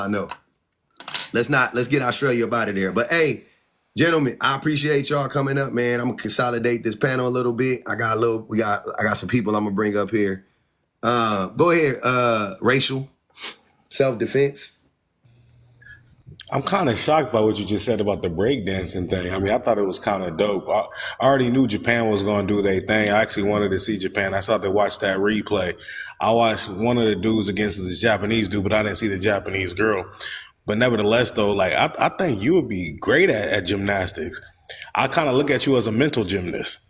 I know. Let's get Australia up out of there. But hey, gentlemen, I appreciate y'all coming up, man. I'm gonna consolidate this panel a little bit. I got some people I'm gonna bring up here. Go ahead, Racial. Self-defense. I'm kind of shocked by what you just said about the breakdancing thing. I mean, I thought it was kind of dope. I already knew Japan was going to do their thing. I actually wanted to see Japan. I saw they watched that replay. I watched one of the dudes against this Japanese dude, but I didn't see the Japanese girl. But nevertheless, though, like I think you would be great at gymnastics. I kind of look at you as a mental gymnast.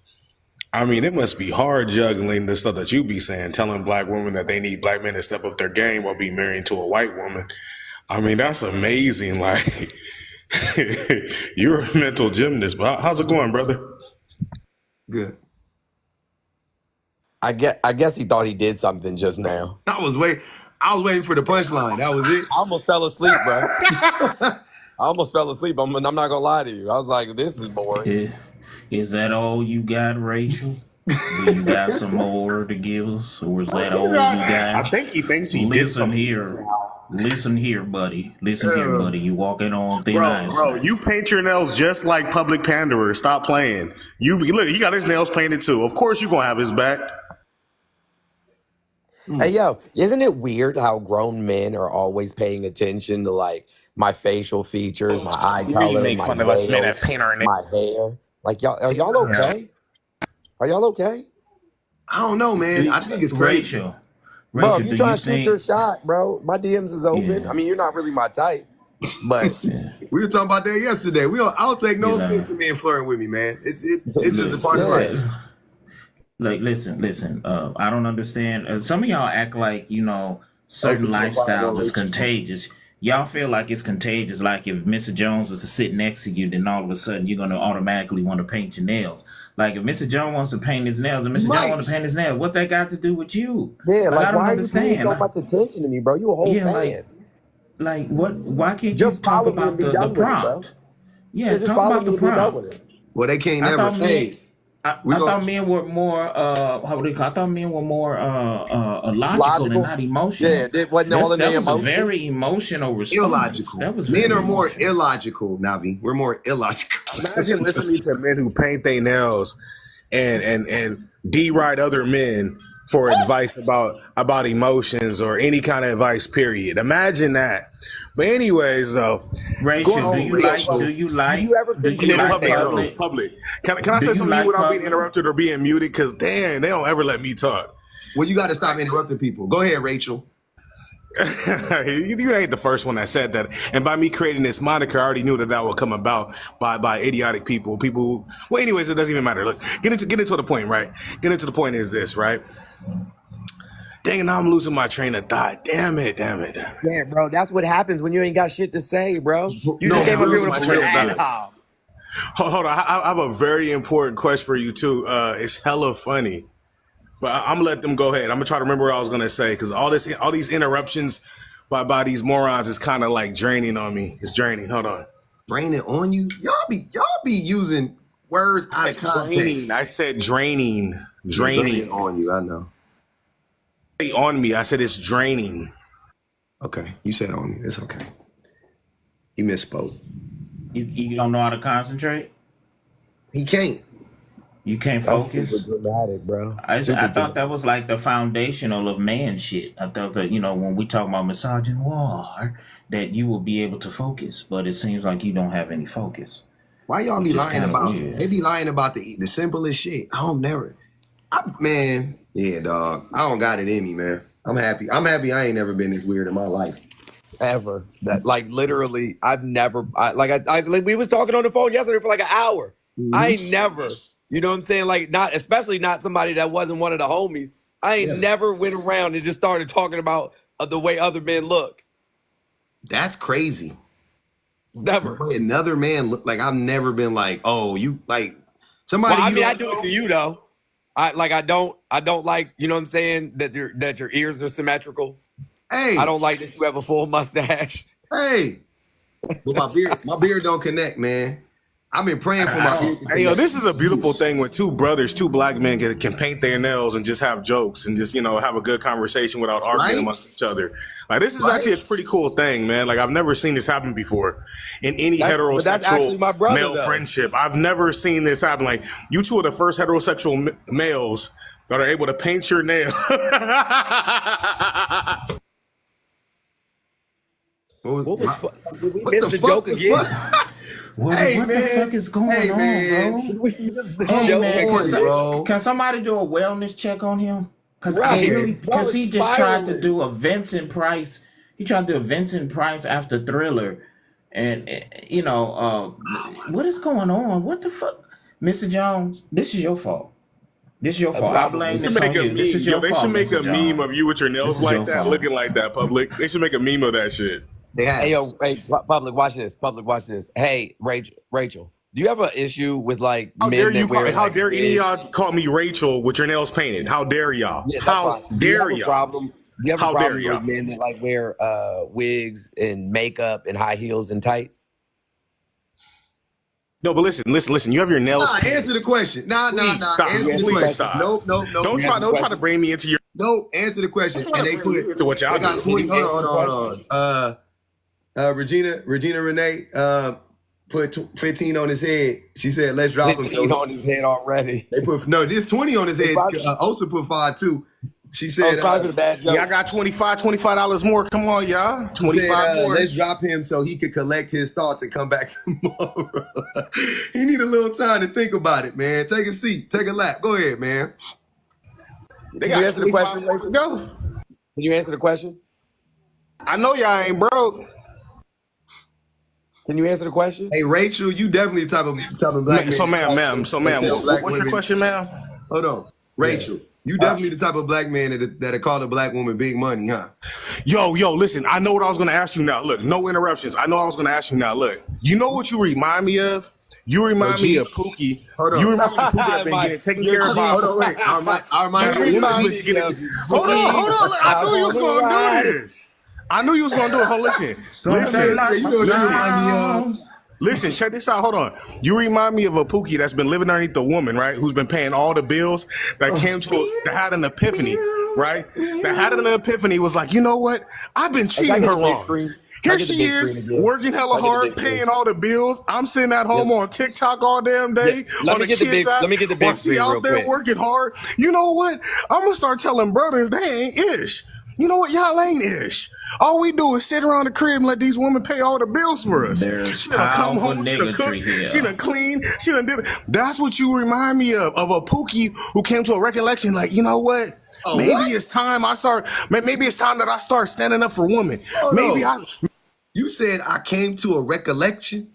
I mean, it must be hard juggling the stuff that you be saying, telling black women that they need black men to step up their game while being married to a white woman. I mean, that's amazing. Like, you're a mental gymnast, but how's it going, brother? Good. I guess he thought he did something just now. I was waiting for the punchline. That was it. I almost fell asleep, bro. I almost fell asleep. I'm not gonna lie to you. I was like, this is boring. Is that all you got, Rachel? Do you got some more to give us, or is that all you got? I think he thinks he did something. Listen here, buddy. Listen here, buddy. You walking on thin ice. Bro, you paint your nails just like public panderer. Stop playing. Look, he got his nails painted too. Of course you gonna have his back. Hey, yo, isn't it weird how grown men are always paying attention to like my facial features, my eye color, make my fun of us men nails, that paint our nails. my hair? Like, y'all, are y'all okay? Are y'all okay? I don't know, man. I think it's crazy. Rachel, Bro, if you trying to shoot your shot, bro, my DMs is open. Yeah. I mean, you're not really my type, but We were talking about that yesterday. I'll take no offense to men flirting with me, man. It's just a part of life. Like, listen. I don't understand. Some of y'all act like certain lifestyles is contagious. Y'all feel like it's contagious. Like if Mr. Jones was to sit next to you, then all of a sudden you're gonna automatically want to paint your nails. Like if Mr. Jones wants to paint his nails, and Mr. Jones wants to paint his nails, what that got to do with you? yeah, like I don't why understand. are you paying so much attention to me, bro? You a whole fan. Like what? Why can't Just you talk follow me about and be the done with it, bro. prompt? Yeah, Just talk follow about me the and be done prompt. with it. Well, they can't I never thought say. I thought men were more I thought men were more logical and not emotional. Yeah, it wasn't all in that their was a emotion. very emotional response. Illogical. That was Men very are more emotional. illogical, Navi. We're more illogical. Imagine listening to men who paint their nails and deride other men for advice about emotions or any kind of advice, period. Imagine that. But anyways, though, Rachel, do you like public? Can I say something to you without being interrupted or being muted? Because damn, they don't ever let me talk. Well, you got to stop interrupting people. Go ahead, Rachel. You ain't the first one that said that. And by me creating this moniker, I already knew that would come about by idiotic people. Well, anyways, it doesn't even matter. Look, get into the point, right? Get into the point is this, right? Dang, now I'm losing my train of thought. Damn it. Yeah, bro, that's what happens when you ain't got shit to say, bro. You No, just came up here with my a train of ad thought. hoc. Hold on, I have a very important question for you too. It's hella funny, but I'm gonna let them go ahead. I'm gonna try to remember what I was gonna say because all these interruptions by these morons is kind of like draining on me. It's draining. Hold on. Draining on you? Y'all be using words out of context. Draining. I said draining. Draining on you. I know. On me. I said it's draining. Okay, you said on me. It's okay. You misspoke. You don't know how to concentrate? He can't. You can't That's focus? super dramatic, bro. I thought that was like the foundational of man shit. I thought that, when we talk about misogynoir, that you will be able to focus, but it seems like you don't have any focus. Why y'all be lying about weird. They be lying about the simplest shit. Yeah, dog. I don't got it in me, man. I'm happy I ain't never been this weird in my life. Ever. That like literally, I've never like we was talking on the phone yesterday for like an hour. Mm-hmm. I ain't never, you know what I'm saying? Like especially not somebody that wasn't one of the homies. I ain't never went around and just started talking about the way other men look. That's crazy. Never. The way another man look, like I've never been like, oh, you like somebody. Well, I mean, I do it to you though. I don't like, you know what I'm saying, that your ears are symmetrical. Hey, I don't like that you have a full mustache. Hey, well, my beard don't connect, man. I've been praying for my. Hey, yo, this is a beautiful thing when two brothers, two black men can paint their nails and just have jokes and just, have a good conversation without arguing amongst each other. Like, this is actually a pretty cool thing, man. Like, I've never seen this happen before in any heterosexual male friendship. I've never seen this happen. Like, you two are the first heterosexual males that are able to paint your nail. What we missed the joke again? What the fuck is going on, bro? Can somebody do a wellness check on him? Because he just tried to do a Vincent Price. He tried to do a Vincent Price after Thriller, and what is going on? What the fuck, Mr. Jones? This is your fault. This is your fault. I blame this on you. This is your fault. They should make Mr. a meme of you with your nails like that, looking like that. Public. They should make a meme of that shit. Hey, public, watch this. Public, watch this. Hey, Rachel, do you have an issue with like how men dare you? How like, dare any of y'all call me Rachel with your nails painted? How dare y'all? Yeah, how dare y'all? Do you have a problem with men that like wear wigs and makeup and high heels and tights? No, but listen. You have your nails painted. Answer the question. Nah. Stop. Please stop. Nope. Don't try to bring me into your. Nope. Answer the question. And they put. To what y'all do. 20. Hold on. Regina Renee put 15 on his head. She said, "Let's drop him." 15 on his head already. They put this 20 on his head. Osa put 5 too. She said, "Y'all got $25 more. Come on, y'all. 25 more. Let's drop him so he could collect his thoughts and come back tomorrow." He need a little time to think about it, man. Take a seat. Take a lap. Go ahead, man. Can you answer the question? Go. Can you answer the question? I know y'all ain't broke. Can you answer the question? Hey, Rachel, you definitely the type of black man. So, ma'am, what's your question, ma'am? Hold on. Rachel, you definitely the type of black man that'll call a black woman big money, huh? Yo, listen, I know what I was going to ask you now. Look, no interruptions. I know I was going to ask you now. Look, you know what you remind me of? You remind me of Pooky. Hold on. You remind me of Pooky that been getting taken care of. Hold on, wait. I remind you. Hold on. I knew you was going to do this. I knew you was gonna do it. Hold on, listen, check this out. Hold on. You remind me of a Pookie that's been living underneath a woman, right? Who's been paying all the bills that that had an epiphany, right? That had an epiphany, was like, you know what? I've been treating her wrong. Here she is, working hella hard, paying all the bills. I'm sitting at home on TikTok all damn day. Let me get the big screen real out there quick. Working hard. You know what? I'm gonna start telling brothers they ain't ish. You know what? Y'all ain't ish. All we do is sit around the crib and let these women pay all the bills for us. She done come home, she done cook, she done clean, she done did it. That's what you remind me of a Pookie who came to a recollection like, you know what? It's time maybe it's time that I start standing up for women. You said I came to a recollection?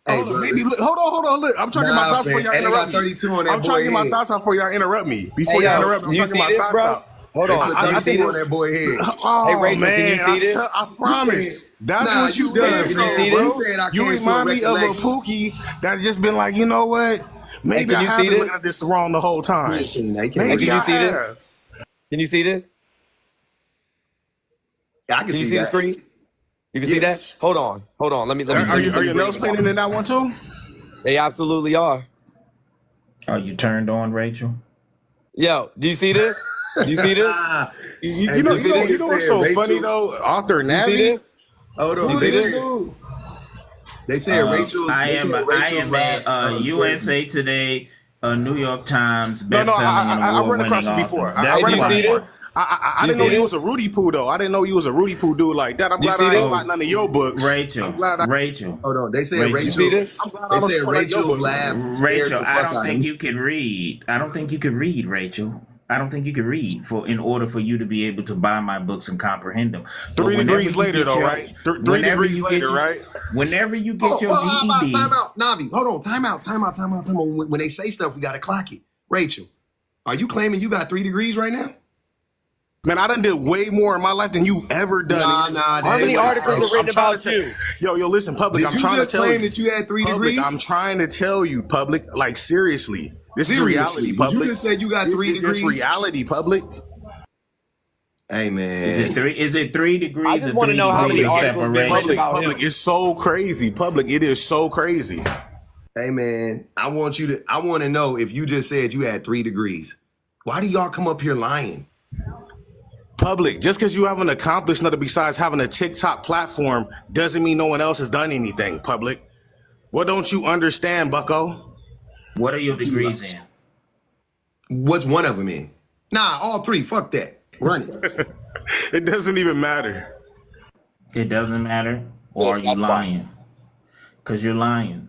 Hey, hold on. Look, I'm talking my thoughts before y'all interrupt me. I'm trying to get my thoughts out before y'all interrupt me. Before y'all interrupt me, I'm talking my thoughts out. Hold on. I see on that boy head. Hey, Rachel, man, can you see this? I promise. That's what you did, bro. You remind me of a Pookie that just been like, you know what? Maybe I have been looking at this wrong the whole time. Maybe can you see this? Can you see this? I can see the screen? You can see that? Hold on. Let me. Are your nails painted in that one too? They absolutely are. Are you turned on, Rachel? Yo, do you see this? Do you see this? You know what's so funny though? Author Navi. You see this? Hold on. You see this? They said Rachel. I am a USA Today, New York Times bestselling I ran across it before. I didn't know he was a Rudy Poo though. I didn't know he was a Rudy Poo dude like that. I'm glad I ain't bought none of your books. Rachel. Hold on. They said Rachel. You see this? They said Rachel's laughed. Rachel, I don't think you can read. Rachel. I don't think you can read in order for you to be able to buy my books and comprehend them. 3 degrees later, though, right? 3 degrees later, right? Whenever you get your GED. Time out, Navi. Hold on. Time out. When they say stuff, we got to clock it. Rachel, are you claiming you got 3 degrees right now? Man, I done did way more in my life than you've ever done. How many articles are written about you? Yo, listen, public. I'm trying to tell you. That you had 3 degrees? I'm trying to tell you, public. Like seriously, this is reality, public. You just said you got 3 degrees. This is reality, public. Hey man, is it 3 degrees? I just want to know how many articles been written about him. Public, it's so crazy. Public, it is so crazy. Hey man, I want to know if you just said you had 3 degrees. Why do y'all come up here lying? Public, just because you haven't accomplished nothing besides having a TikTok platform doesn't mean no one else has done anything, public. What don't you understand, bucko? What are your degrees in? What's one of them in? Nah, all 3. Fuck that. Run it. It doesn't even matter. It doesn't matter? Or are you lying? Because you're lying.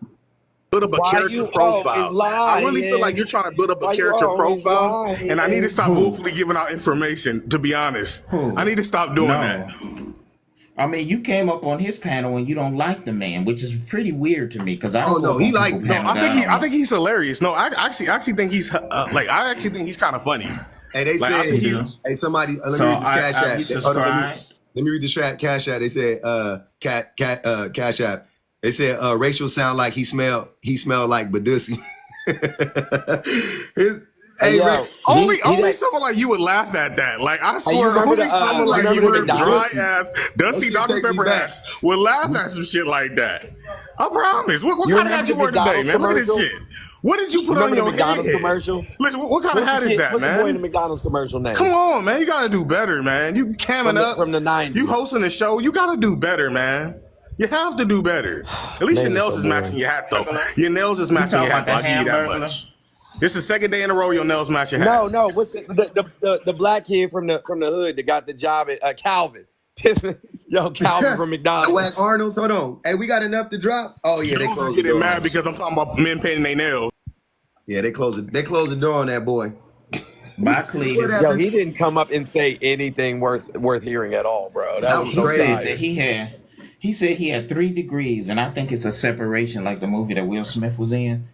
Build up a Why character you profile. I really feel lying? like you're trying to build up a Why you character always profile, lying? and I need to stop willfully giving out information, to be honest. I need to stop doing that. I mean, you came up on his panel and you don't like the man, which is pretty weird to me because I Oh, don't no, know. he like- No, I think he's hilarious. No, I actually think he's I actually think he's kind of funny. Hey, they Like, I said, think you- hey, somebody, let me So read the cash I app. subscribe. Let me read the cash app. They said, cash app. They said, Rachel sound like he smelled like Badusi. Hey, yo, Ray, Only someone like you would laugh at that. Like, I swear, remember only the, someone you like remember you the with dry McDonald's? ass, dusty shit Dr. take me Pepper back. hats would laugh at some shit like that. I promise. What You kind of hat remember you the wear today, McDonald's man? Look at this commercial? shit. What did you put Remember on the your McDonald's head? commercial? Listen, what kind of hat is that, What's the boy in the man? McDonald's commercial name? Come on, man. You gotta do better, man. You camming up from the 90s. You hosting the show. You gotta do better, man. You have to do better. At least your Name nails so is matching boring. your hat, though. Your nails is matching talking your hat. about I'll the give you that Hamburglar? much. This is the second day in a row your nails match your hat. No, what's the black kid from the hood that got the job at Calvin? Yo, Calvin from McDonald's. Whack Arnold's. Hold on. Hey, we got enough to drop. Oh yeah, they Jones is closed the getting door. mad because I'm talking about men painting their nails. Yeah, they closed the door on that boy. My Cletus. Yo, he didn't come up and say anything worth hearing at all, bro. That was was so crazy. Said sad. that he said he had 3 degrees, and I think it's a separation like the movie that Will Smith was in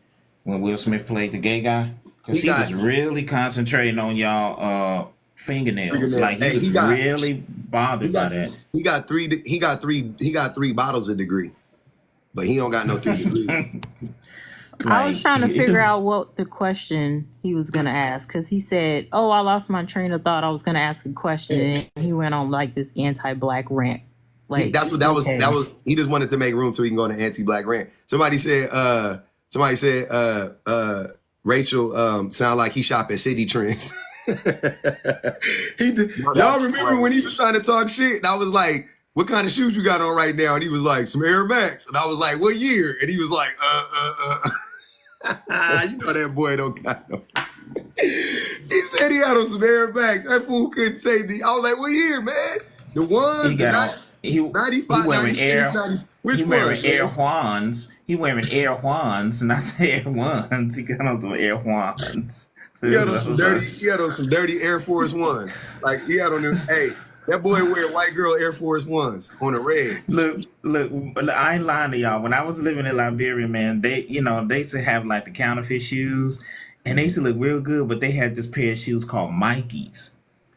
when Will Smith played the gay guy, because he was really concentrating on y'all fingernails. Like he was really bothered by that. He got three bottles of degree, but he don't got no 3 degrees. I was trying to figure out what the question he was going to ask, because he said, oh, I lost my train of thought. I was going to ask a question. And he went on like this anti-black rant. Like, That's what that was. He just wanted to make room so he can go on an anti-black rant. Somebody said, Rachel sound like he shop at City Trends. Y'all remember when he was trying to talk shit? And I was like, what kind of shoes you got on right now? And he was like, some Air Max. And I was like, what year? And he was like, you know that boy don't got no. He said he had on some Air Max. That fool couldn't say the. I was like, what year, man? The ones. He got on. He 95, wearing 96, Air. 90, which He wearing one? Air Juans. He wearing Air Juans, not the Air Ones. He got on some Air Juans. He had on some dirty Air Force Ones. Like he had on them. Hey, that boy wear white girl Air Force Ones on the red. Look, I ain't lying to y'all. When I was living in Liberia, man, they used to have like the counterfeit shoes, and they used to look real good, but they had this pair of shoes called Mikey's.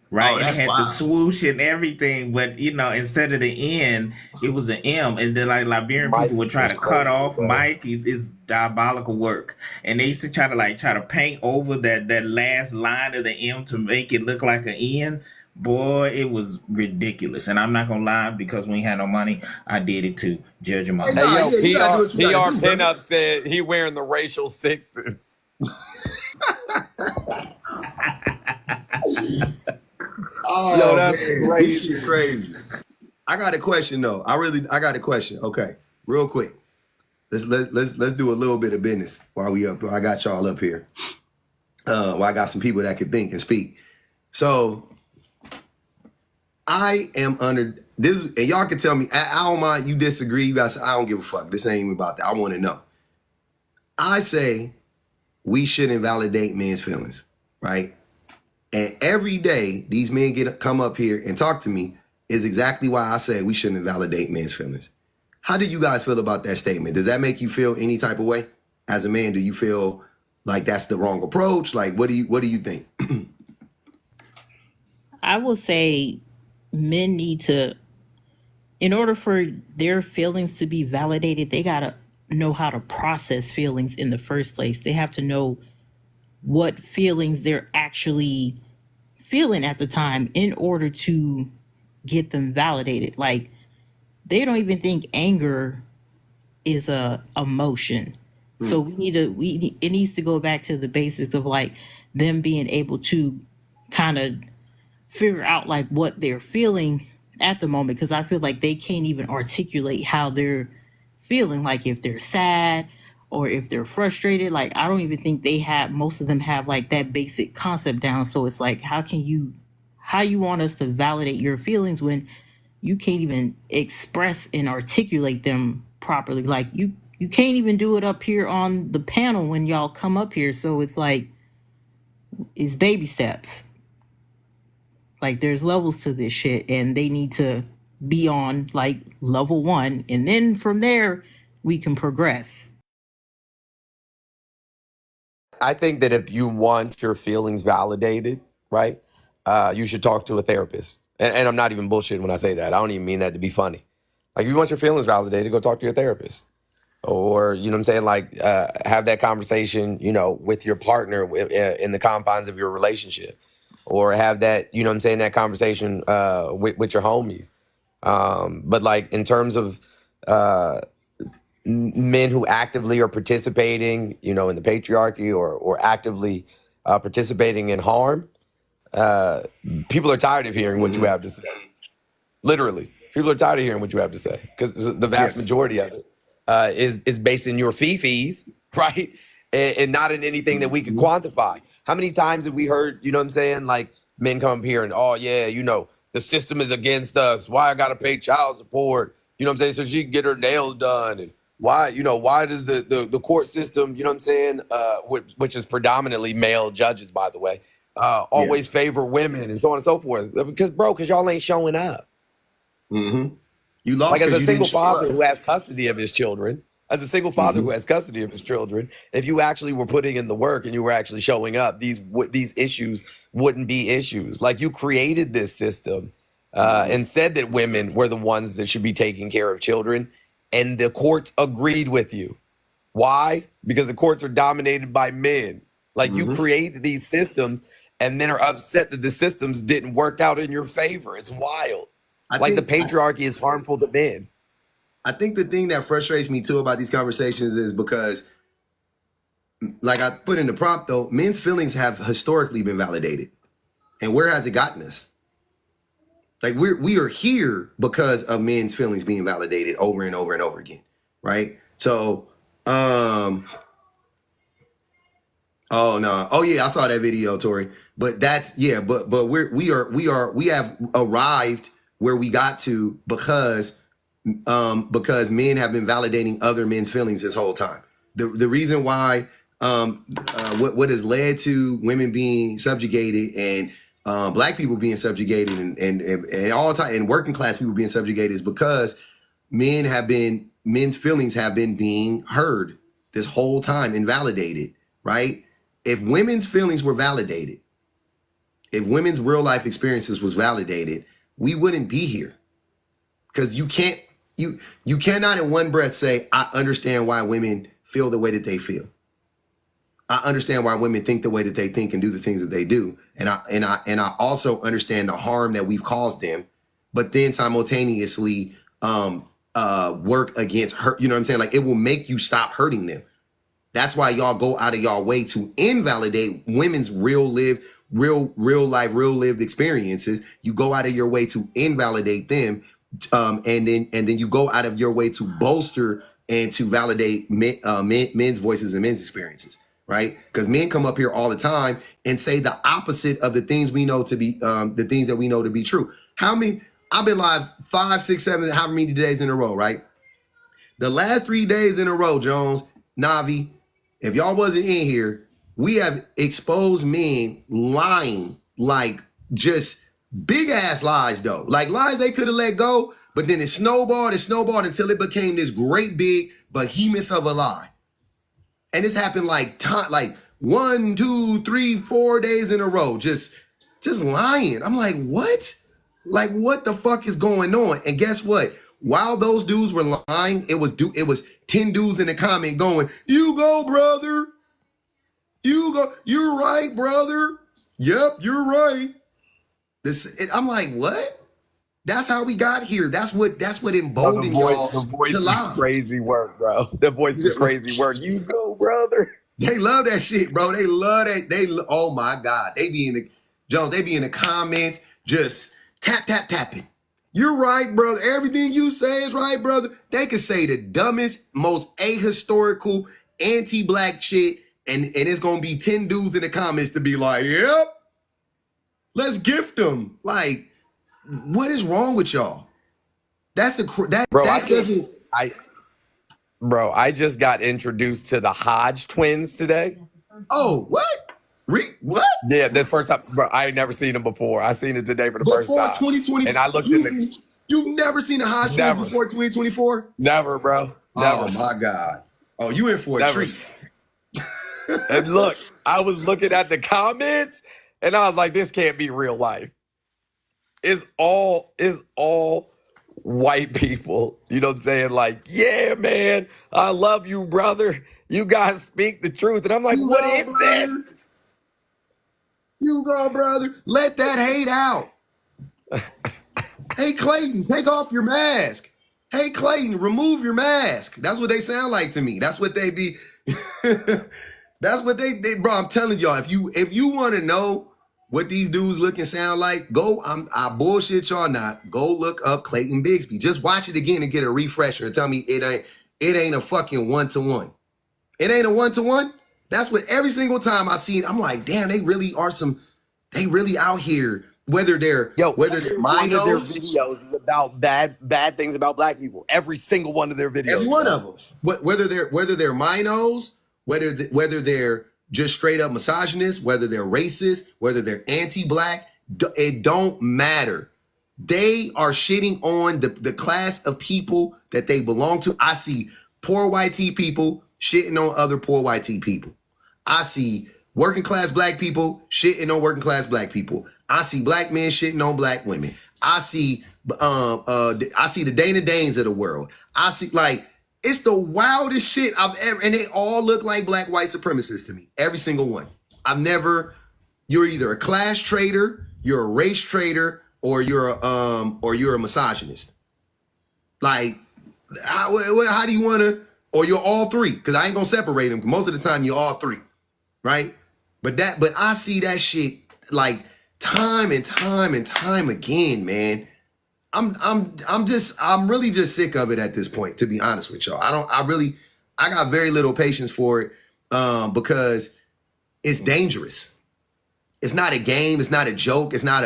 Right, Oh, and it had the swoosh and everything, but instead of the N, it was an M, and then like Liberian people would try to cut off Mikey's. Is diabolical work, and they used to try to paint over that last line of the M to make it look like an N. Boy, it was ridiculous, and I'm not gonna lie, because we ain't had no money, I did it too. Judge him. Hey, yo, PR Pinup said he wearing the racial sixes. Oh, yo, that's man, crazy. This shit crazy. I got a question though. I got a question. Okay, real quick. Let's do a little bit of business while we up. I got y'all up here. Well, I got some people that can think and speak. So I am under this, and y'all can tell me. I don't mind. You disagree? You guys, I don't give a fuck. This ain't even about that. I want to know. I say we should invalidate men's feelings, right? And every day these men come up here and talk to me is exactly why I say we shouldn't invalidate men's feelings. How do you guys feel about that statement? Does that make you feel any type of way? As a man, do you feel like that's the wrong approach? Like, what do you think? I will say men need to, in order for their feelings to be validated, they got to know how to process feelings in the first place. They have to know what feelings they're actually feeling at the time in order to get them validated. Like, they don't even think anger is a emotion. So it needs to go back to the basics of like them being able to kind of figure out like what they're feeling at the moment, because I feel like they can't even articulate how they're feeling, like if they're sad or if they're frustrated. Like I don't even think most of them have like that basic concept down. So it's like how you want us to validate your feelings when you can't even express and articulate them properly. Like you can't even do it up here on the panel when y'all come up here. So it's like it's baby steps. Like there's levels to this shit, and they need to be on like level 1, and then from there we can progress. I think that if you want your feelings validated, right, you should talk to a therapist. And I'm not even bullshitting when I say that. I don't even mean that to be funny. Like, if you want your feelings validated, go talk to your therapist. Or, you know what I'm saying, like, have that conversation, you know, with your partner in the confines of your relationship. Or have that, you know what I'm saying, that conversation with your homies. But, like, in terms of men who actively are participating, you know, in the patriarchy or actively participating in harm, people are tired of hearing what you have to say. Literally, people are tired of hearing what you have to say because the vast majority of it is based in your fee-fees, right? And not in anything that we can quantify. How many times have we heard, you know what I'm saying, like men come up here and, oh, yeah, you know, the system is against us. Why I got to pay child support? You know what I'm saying? So she can get her nails done. And why, you know, why does the court system, you know what I'm saying, which is predominantly male judges, by the way, always favor women and so on and so forth? Because y'all ain't showing up. Mm-hmm. You lost. Like, as a you single didn't show father up. who has custody of his children, if you actually were putting in the work and you were actually showing up, these issues wouldn't be issues. Like, you created this system and said that women were the ones that should be taking care of children, and the courts agreed with you. Why? Because the courts are dominated by men. Like, you created these systems and men are upset that the systems didn't work out in your favor. It's wild. The patriarchy is harmful to men. I think the thing that frustrates me too about these conversations is because, like I put in the prompt though, men's feelings have historically been validated. And where has it gotten us? Like we are here because of men's feelings being validated over and over and over again. Right? So oh no. Oh yeah, I saw that video, Tori. But that's but we have arrived where we got to because men have been validating other men's feelings this whole time. The reason why what has led to women being subjugated and black people being subjugated and all time and working class people being subjugated is because men's feelings have been being heard this whole time and validated, right? If women's feelings were validated, if women's real life experiences was validated, we wouldn't be here. Because you cannot in one breath say, I understand why women feel the way that they feel. I understand why women think the way that they think and do the things that they do. And I also understand the harm that we've caused them, but then simultaneously work against her. You know what I'm saying? Like, it will make you stop hurting them. That's why y'all go out of y'all way to invalidate women's real life, lived experiences. You go out of your way to invalidate them. And then you go out of your way to bolster and to validate men's voices and men's experiences, right? Because men come up here all the time and say the opposite of the things we know to be the things that we know to be true. I've been live 5, 6, 7, however many days in a row, right? The last 3 days in a row, Jones, Navi, if y'all wasn't in here, we have exposed men lying, like just big ass lies though. Like lies they could have let go, but then it snowballed until it became this great big behemoth of a lie. And this happened like 1, 2, 3, 4 days in a row, just lying. I'm like, what? Like, what the fuck is going on? And guess what? While those dudes were lying, it was 10 dudes in the comment going, you go, brother. You go. You're right, brother. Yep, you're right. I'm like, what? That's how we got here. That's what emboldened y'all. The voice is crazy work, bro. The voice is crazy work. You go, brother. They love that shit, bro. They love that. Oh my God. They be in the comments, just tapping. You're right, brother. Everything you say is right, brother. They could say the dumbest, most ahistorical, anti-black shit, and it's gonna be 10 dudes in the comments to be like, yep, let's gift them. Like, what is wrong with y'all? That's Bro, that doesn't. I just got introduced to the Hodge Twins today. Oh, what? What? Yeah, the first time, bro. I ain't never seen them before. I seen it today for the first Before time. 2020, And I looked in the you've never seen a Hodge Twins before 2024? Never, bro. Never. Oh my God. Oh, you in for a Never. treat. And look, I was looking at the comments and I was like, this can't be real life. It's all white people. You know what I'm saying? Like, yeah, man, I love you, brother. You guys speak the truth. And I'm like, what is this? You go, brother. Let that hate out. Hey, Clayton, take off your mask. Hey, Clayton, remove your mask. That's what they sound like to me. That's what they be. That's what they bro. I'm telling y'all, if you want to know what these dudes look and sound like, I bullshit y'all not. Go look up Clayton Bigsby. Just watch it again and get a refresher and tell me it ain't a fucking 1-to-1. It ain't a 1-to-1. That's what every single time I see it, I'm like, damn, they really out here. Whether they're One of their videos is about bad things about black people. Every single one of their videos. Every one of them. Whether they're minos, whether they're just straight up misogynists, whether they're racist, whether they're anti-black, it don't matter. They are shitting on the class of people that they belong to. I see poor white tea people shitting on other poor white tea people. I see working class black people shitting on working class black people. I see black men shitting on black women. I see the Dana Danes of the world. I see, like, it's the wildest shit I've ever, and they all look like black white supremacists to me. Every single one. You're either a class traitor, you're a race traitor, or you're a misogynist. Like, how do you want to, or you're all three? Because I ain't gonna separate them. Most of the time, you're all three, right? But I see that shit like time and time again, man. I'm really just sick of it at this point, to be honest with y'all. I got very little patience for it because it's dangerous. It's not a game. It's not a joke. It's not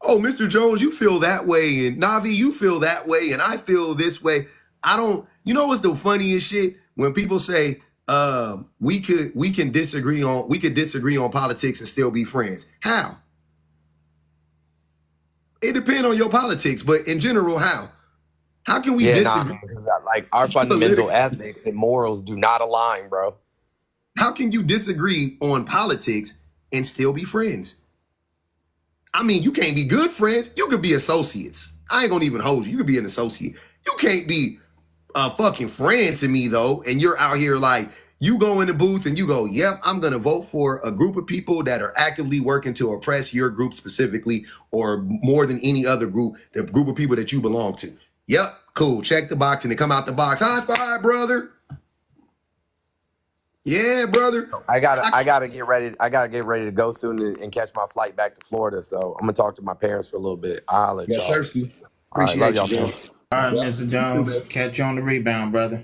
oh, Mr. Jones, you feel that way, and Navi, you feel that way, and I feel this way. You know what's the funniest shit? When people say, we could disagree on politics and still be friends. How? It depends on your politics, but in general, how? How can we disagree? Like, our fundamental ethics and morals do not align, bro. How can you disagree on politics and still be friends? I mean, you can't be good friends. You could be associates. I ain't gonna even hold you. You could be an associate. You can't be a fucking friend to me, though, and you're out here like, you go in the booth and you go, yep, I'm going to vote for a group of people that are actively working to oppress your group specifically, or more than any other group, the group of people that you belong to. Yep, cool. Check the box and they come out the box. High five, brother. Yeah, brother. I gotta get ready. I gotta get ready to go soon and catch my flight back to Florida. So I'm gonna talk to my parents for a little bit. I'll let y'all. Yes, sir. Appreciate y'all, y'all. All right, Mr. Jones, catch you on the rebound, brother.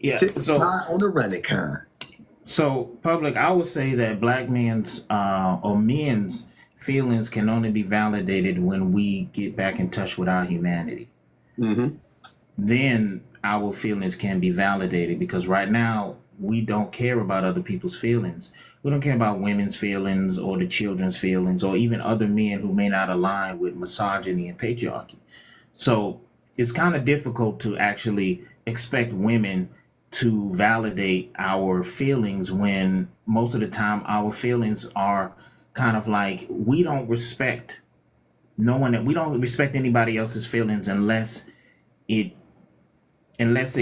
Yeah. So on the running kind. So, public, I would say that black men's or men's feelings can only be validated when we get back in touch with our humanity. Mm-hmm. Then our feelings can be validated, because right now we don't care about other people's feelings. We don't care about women's feelings or the children's feelings or even other men who may not align with misogyny and patriarchy. So it's kind of difficult to actually expect women to validate our feelings when most of the time our feelings are kind of like, we don't respect anybody else's feelings unless it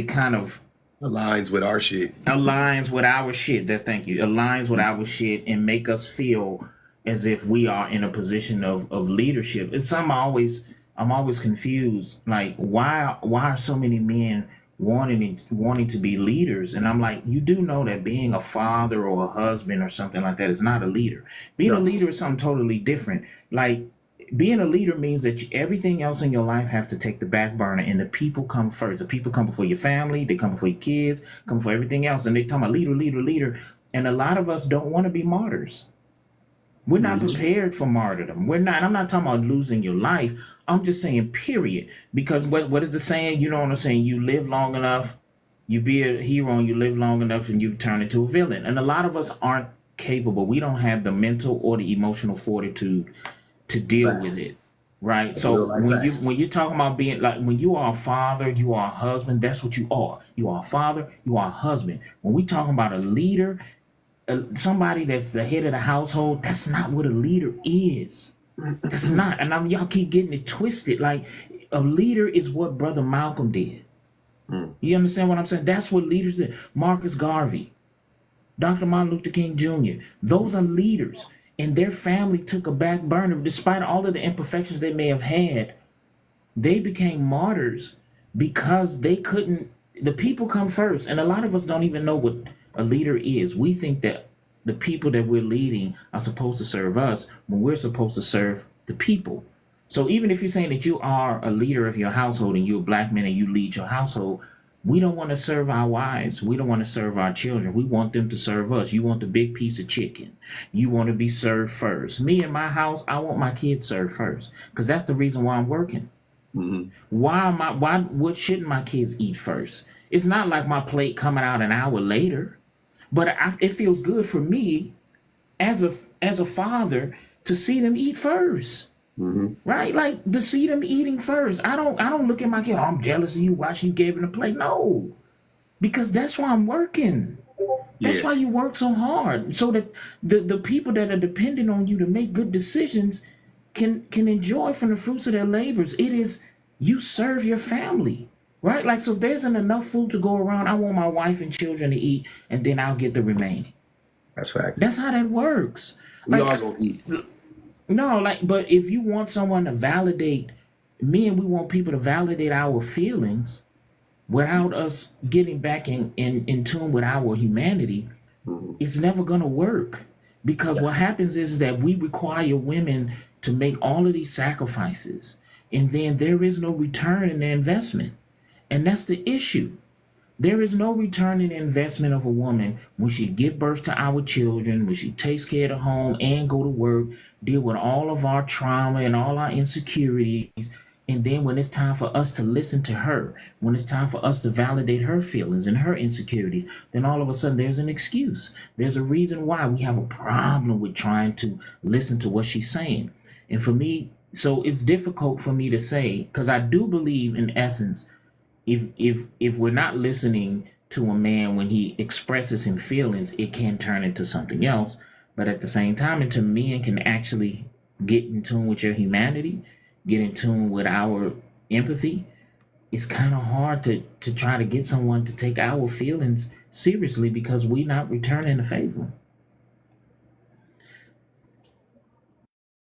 kind of aligns with our shit. Aligns with our shit. Thank you. Aligns with our shit and make us feel as if we are in a position of leadership. It's something I'm always confused. Like, why are so many men wanting to be leaders. And I'm like, you do know that being a father or a husband or something like that is not a leader. Being a leader is something totally different. Like, being a leader means that everything else in your life has to take the back burner, and the people come first. The people come before your family, they come before your kids, come before everything else. And they talk about leader. And a lot of us don't want to be martyrs. We're not prepared for martyrdom. We're not. I'm not talking about losing your life. I'm just saying, period. Because what is the saying? You know what I'm saying? You live long enough, you be a hero, and you live long enough, and you turn into a villain. And a lot of us aren't capable. We don't have the mental or the emotional fortitude to deal with it, right? So when you're talking about being like, when you are a father, you are a husband, that's what you are. You are a father, you are a husband. When we talking about a leader, somebody that's the head of the household, that's not what a leader is. That's not. And y'all keep getting it twisted. Like, a leader is what Brother Malcolm did. You understand what I'm saying? That's what leaders did. Marcus Garvey, Dr. Martin Luther King Jr., those are leaders. And their family took a back burner. Despite all of the imperfections they may have had, they became martyrs because they couldn't. The people come first. And a lot of us don't even know what a leader is. We think that the people that we're leading are supposed to serve us when we're supposed to serve the people. So even if you're saying that you are a leader of your household and you're a black man and you lead your household, we don't want to serve our wives. We don't want to serve our children. We want them to serve us. You want the big piece of chicken. You want to be served first. Me and my house, I want my kids served first, because that's the reason why I'm working. What shouldn't my kids eat first? It's not like my plate coming out an hour later, but it feels good for me as a father to see them eat first. Right? Like, to see them eating first. I don't look at my kid, oh, I'm jealous of you, why you gave him a plate. No. Because that's why I'm working. That's why you work so hard. So that the people that are dependent on you to make good decisions can enjoy from the fruits of their labors. It is, you serve your family. Right? Like, so if there's enough food to go around, I want my wife and children to eat, and then I'll get the remaining. That's fact. That's how that works. We all gonna eat. No, like, but if you want someone to validate me, and we want people to validate our feelings without us getting back in tune with our humanity, it's never gonna work. Because what happens is that we require women to make all of these sacrifices, and then there is no return in their investment. And that's the issue. There is no return in investment of a woman when she gives birth to our children, when she takes care of the home and go to work, deal with all of our trauma and all our insecurities. And then when it's time for us to listen to her, when it's time for us to validate her feelings and her insecurities, then all of a sudden there's an excuse. There's a reason why we have a problem with trying to listen to what she's saying. And for me, so it's difficult for me to say, because I do believe in essence, if we're not listening to a man when he expresses his feelings, it can turn into something else. But at the same time, until men can actually get in tune with your humanity, get in tune with our empathy, it's kind of hard to try to get someone to take our feelings seriously, because we're not returning the favor.